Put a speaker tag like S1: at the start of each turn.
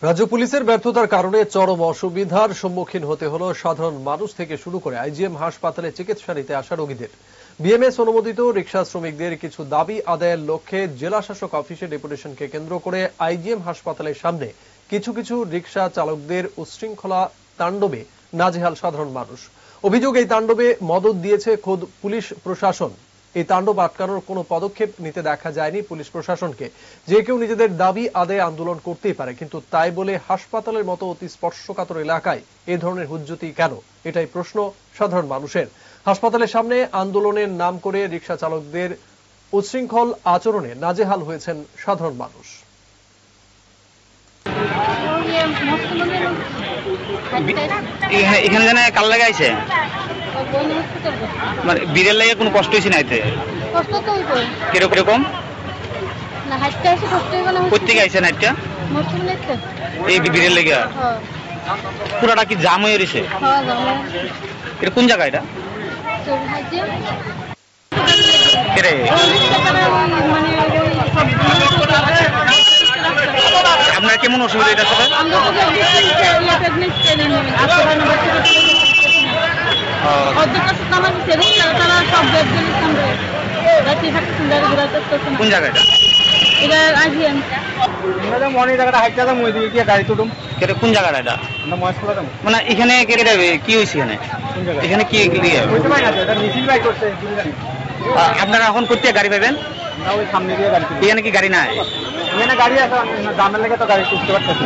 S1: রাজ্য পুলিশের ব্যর্থতার কারণে চরম অসুবিধার সম্মুখীন হতে হলো সাধারণ মানুষ থেকে শুরু করে আইজিএম হাসপাতালে চিকিৎসা নিতে আসা রোগীদের। বিএমএস অনুমোদিত রিক্সা শ্রমিকদের কিছু দাবি আদায়ের লক্ষ্যে জেলা শাসক অফিসে ডেপুটেশনকে কেন্দ্র করে আইজিএম হাসপাতালের সামনে কিছু কিছু রিক্সা চালকদের উচ্ছৃঙ্খলা তাণ্ডবে নাজেহাল সাধারণ মানুষ। অভিযোগ, এই তাণ্ডবে মদদ দিয়েছে খোদ পুলিশ প্রশাসন। এই তাণ্ডব আটকানোর কোনো পদক্ষেপ নিতে দেখা যায়নি পুলিশ প্রশাসনকে। যে কেউ নিজেদের দাবি আদায়ে আন্দোলন করতেই পারে, কিন্তু তাই বলে হাসপাতালের মতো অতি স্পর্শকাতর এলাকায় এ ধরনের হুজ্জতি কেন, এটাই প্রশ্ন সাধারণ মানুষের। হাসপাতালের সামনে আন্দোলনের নাম করে রিকশা চালকদের উচ্ছৃঙ্খল আচরণে নাজেহাল হয়েছেন সাধারণ মানুষ।
S2: এখানে জানে কাল লাগে আইছে মানে বিড়ের লাগে কোনো কষ্ট হয়েছে না? এতে
S3: কষ্ট তো হইব।
S2: কিরকম
S3: না হাঁটতে আসে কষ্ট হইব না?
S2: কোথেকে আইছে না এটা?
S3: মরসুম লাগছে
S2: এই বিড়ের লাগে
S3: হ্যাঁ।
S2: পুরাটা কি জাম হয়ে রয়েছে?
S3: হ্যাঁ জানো।
S2: এটা কোন জায়গা? এটা
S3: তো হাজি
S2: কেরে
S3: মানে ওই সব
S2: আপনার কেমন অসুবিধা এটা সাথে?
S3: আমরা তো প্রেগনেন্ট ট্রেনিং আসলে না বাচ্চা অধ্যক্ষ আমার ট্রেনিং তারা সব বেড দিল সামনে রাতে হাঁটতে সুন্দর ঘুরা করতে।
S2: কোন জায়গা এটা?
S3: এটা আজিএম
S4: আমরা মনে জায়গাটা হাইটটা দাম ওই দিকে গিয়ে গাড়ি তুলুম।
S2: কেরে কোন জায়গাটা এটা?
S4: আমরা মহেশপুরা দাম।
S2: মানে এখানে কেটে যাবে কি হয়েছে? এখানে
S4: কোন জায়গা?
S2: এখানে কি
S4: ওইটা ভাই আছে, এটা মিছিল ভাই করতে জানি।
S2: আপনারা এখন কোথায় গাড়ি পাবেন?
S4: না ওই সামনে দিয়ে গাড়ি তুলি।
S2: এখানে কি গাড়ি নাই?
S4: এখানে গাড়ি আছে, দামের লেগে তো গাড়ি তুলতে পারতেছি।